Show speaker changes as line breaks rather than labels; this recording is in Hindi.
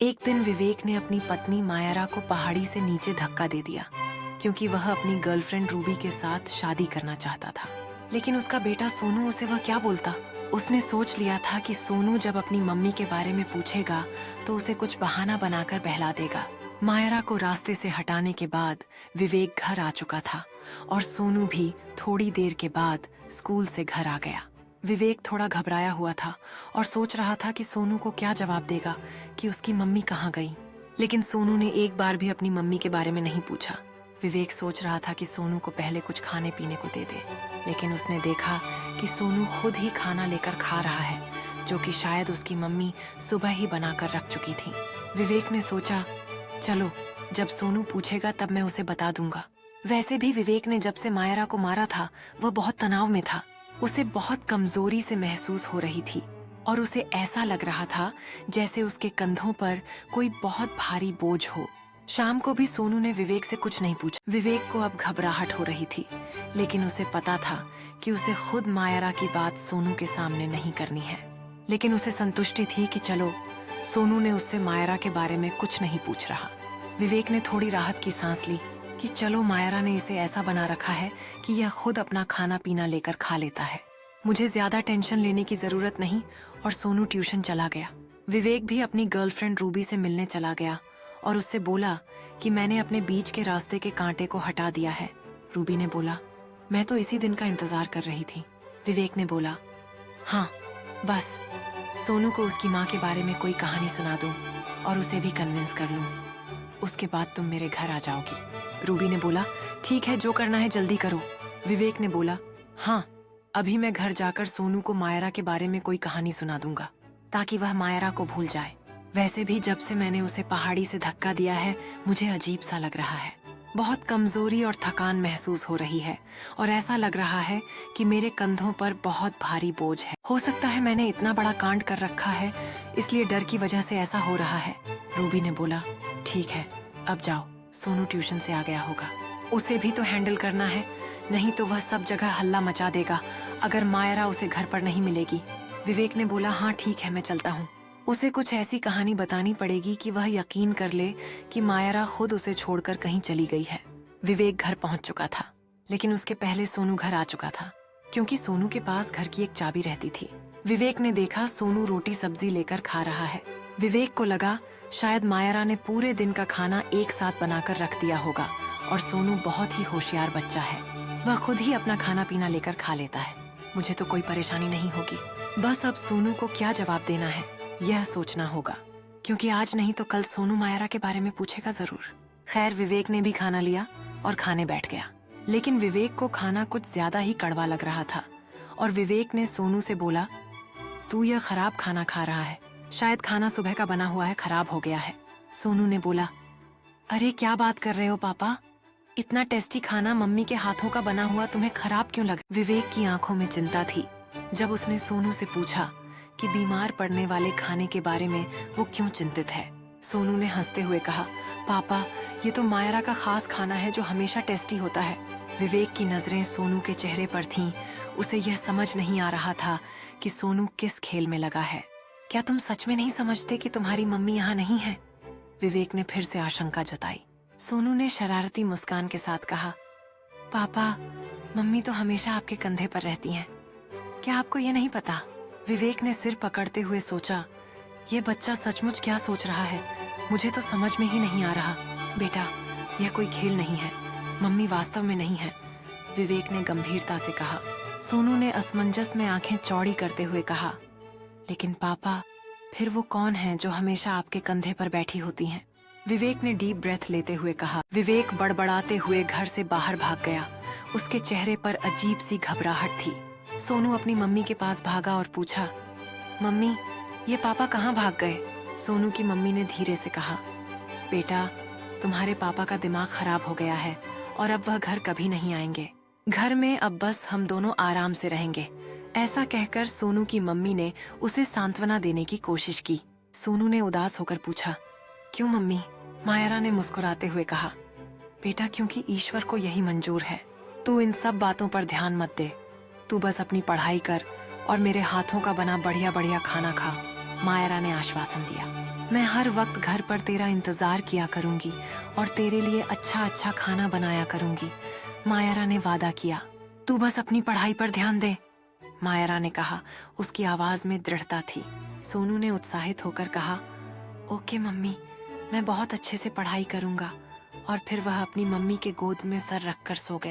एक दिन विवेक ने अपनी पत्नी मायरा को पहाड़ी से नीचे धक्का दे दिया क्योंकि वह अपनी गर्लफ्रेंड रूबी के साथ शादी करना चाहता था। लेकिन उसका बेटा सोनू उसे वह क्या बोलता। उसने सोच लिया था कि सोनू जब अपनी मम्मी के बारे में पूछेगा तो उसे कुछ बहाना बनाकर बहला देगा। मायरा को रास्ते से हटाने के बाद विवेक घर आ चुका था और सोनू भी थोड़ी देर के बाद स्कूल से घर आ गया। विवेक थोड़ा घबराया हुआ था और सोच रहा था कि सोनू को क्या जवाब देगा कि उसकी मम्मी कहाँ गई। लेकिन सोनू ने एक बार भी अपनी मम्मी के बारे में नहीं पूछा। विवेक सोच रहा था कि सोनू को पहले कुछ खाने पीने को दे दे, लेकिन उसने देखा कि सोनू खुद ही खाना लेकर खा रहा है, जो कि शायद उसकी मम्मी सुबह ही बनाकर रख चुकी थी। विवेक ने सोचा, चलो जब सोनू पूछेगा तब मैं उसे बता दूंगा। वैसे भी विवेक ने जब से मायरा को मारा था वह बहुत तनाव में था। उसे बहुत कमजोरी से महसूस हो रही थी और उसे ऐसा लग रहा था जैसे उसके कंधों पर कोई बहुत भारी बोझ हो। शाम को भी सोनू ने विवेक से कुछ नहीं पूछा। विवेक को अब घबराहट हो रही थी, लेकिन उसे पता था कि उसे खुद मायरा की बात सोनू के सामने नहीं करनी है। लेकिन उसे संतुष्टि थी कि चलो सोनू ने उससे मायरा के बारे में कुछ नहीं पूछ रहा। विवेक ने थोड़ी राहत की सांस ली कि चलो मायरा ने इसे ऐसा बना रखा है कि यह खुद अपना खाना पीना लेकर खा लेता है, मुझे ज्यादा टेंशन लेने की जरूरत नहीं। और सोनू ट्यूशन चला गया। विवेक भी अपनी गर्लफ्रेंड रूबी से मिलने चला गया और उससे बोला कि मैंने अपने बीच के रास्ते के कांटे को हटा दिया है। रूबी ने बोला, मैं तो इसी दिन का इंतजार कर रही थी। विवेक ने बोला, हाँ बस सोनू को उसकी माँ के बारे में कोई कहानी सुना दूं और उसे भी कन्विंस कर लूं, उसके बाद तुम मेरे घर आ जाओगी। रूबी ने बोला, ठीक है जो करना है जल्दी करो। विवेक ने बोला, हाँ अभी मैं घर जाकर सोनू को मायरा के बारे में कोई कहानी सुना दूंगा ताकि वह मायरा को भूल जाए। वैसे भी जब से मैंने उसे पहाड़ी से धक्का दिया है मुझे अजीब सा लग रहा है, बहुत कमजोरी और थकान महसूस हो रही है और ऐसा लग रहा है कि मेरे कंधों पर बहुत भारी बोझ है। हो सकता है मैंने इतना बड़ा कांड कर रखा है इसलिए डर की वजह से ऐसा हो रहा है। रूबी ने बोला, ठीक है अब जाओ, सोनू ट्यूशन से आ गया होगा, उसे भी तो हैंडल करना है, नहीं तो वह सब जगह हल्ला मचा देगा अगर मायरा उसे घर पर नहीं मिलेगी। विवेक ने बोला, हाँ ठीक है मैं चलता हूँ। उसे कुछ ऐसी कहानी बतानी पड़ेगी कि वह यकीन कर ले कि मायरा खुद उसे छोड़कर कहीं चली गई है। विवेक घर पहुंच चुका था, लेकिन उसके पहले सोनू घर आ चुका था क्योंकि सोनू के पास घर की एक चाबी रहती थी। विवेक ने देखा सोनू रोटी सब्जी लेकर खा रहा है। विवेक को लगा शायद मायरा ने पूरे दिन का खाना एक साथ बनाकर रख दिया होगा और सोनू बहुत ही होशियार बच्चा है, वह खुद ही अपना खाना पीना लेकर खा लेता है, मुझे तो कोई परेशानी नहीं होगी। बस अब सोनू को क्या जवाब देना है यह सोचना होगा, क्योंकि आज नहीं तो कल सोनू मायरा के बारे में पूछेगा जरूर। खैर विवेक ने भी खाना लिया और खाने बैठ गया, लेकिन विवेक को खाना कुछ ज्यादा ही कड़वा लग रहा था और विवेक ने सोनू से बोला, तू यह खराब खाना खा रहा है, शायद खाना सुबह का बना हुआ है, खराब हो गया है। सोनू ने बोला, अरे क्या बात कर रहे हो पापा, इतना टेस्टी खाना मम्मी के हाथों का बना हुआ तुम्हें खराब क्यों लगा। विवेक की आंखों में चिंता थी जब उसने सोनू से पूछा कि बीमार पड़ने वाले खाने के बारे में वो क्यों चिंतित है। सोनू ने हंसते हुए कहा, पापा ये तो मायरा का खास खाना है जो हमेशा टेस्टी होता है। विवेक की नजरें सोनू के चेहरे पर थीं, उसे यह समझ नहीं आ रहा था कि सोनू किस खेल में लगा है। क्या तुम सच में नहीं समझते कि तुम्हारी मम्मी यहाँ नहीं है? विवेक ने फिर से आशंका जताई। सोनू ने शरारती मुस्कान के साथ कहा, पापा मम्मी तो हमेशा आपके कंधे पर रहती हैं, क्या आपको ये नहीं पता? विवेक ने सिर पकड़ते हुए सोचा, ये बच्चा सचमुच क्या सोच रहा है, मुझे तो समझ में ही नहीं आ रहा। बेटा यह कोई खेल नहीं है, मम्मी वास्तव में नहीं है, विवेक ने गंभीरता से कहा। सोनू ने असमंजस में आंखें चौड़ी करते हुए कहा, लेकिन पापा फिर वो कौन है जो हमेशा आपके कंधे पर बैठी होती हैं? विवेक ने डीप ब्रेथ लेते हुए कहा। विवेक बड़बड़ाते हुए घर से बाहर भाग गया, उसके चेहरे पर अजीब सी घबराहट थी। सोनू अपनी मम्मी के पास भागा और पूछा, मम्मी ये पापा कहाँ भाग गए? सोनू की मम्मी ने धीरे से कहा, बेटा तुम्हारे पापा का दिमाग खराब हो गया है और अब वह घर कभी नहीं आएंगे, घर में अब बस हम दोनों आराम से रहेंगे। ऐसा कहकर सोनू की मम्मी ने उसे सांत्वना देने की कोशिश की। सोनू ने उदास होकर पूछा, क्यों मम्मी? मायरा ने मुस्कुराते हुए कहा, बेटा क्योंकि ईश्वर को यही मंजूर है, तू इन सब बातों पर ध्यान मत दे, तू बस अपनी पढ़ाई कर और मेरे हाथों का बना बढ़िया बढ़िया खाना खा, मायरा ने आश्वासन दिया। मैं हर वक्त घर पर तेरा इंतजार किया करूंगी और तेरे लिए अच्छा अच्छा खाना बनाया करूंगी। मायरा ने वादा किया। तू बस अपनी पढ़ाई पर ध्यान दे, मायरा ने कहा। उसकी आवाज में दृढ़ता थी। सोनू ने उत्साहित होकर कहा, ओके मम्मी, मैं बहुत अच्छे से पढ़ाई करूंगा। और फिर वह अपनी मम्मी के गोद में सर रखकर सो गया।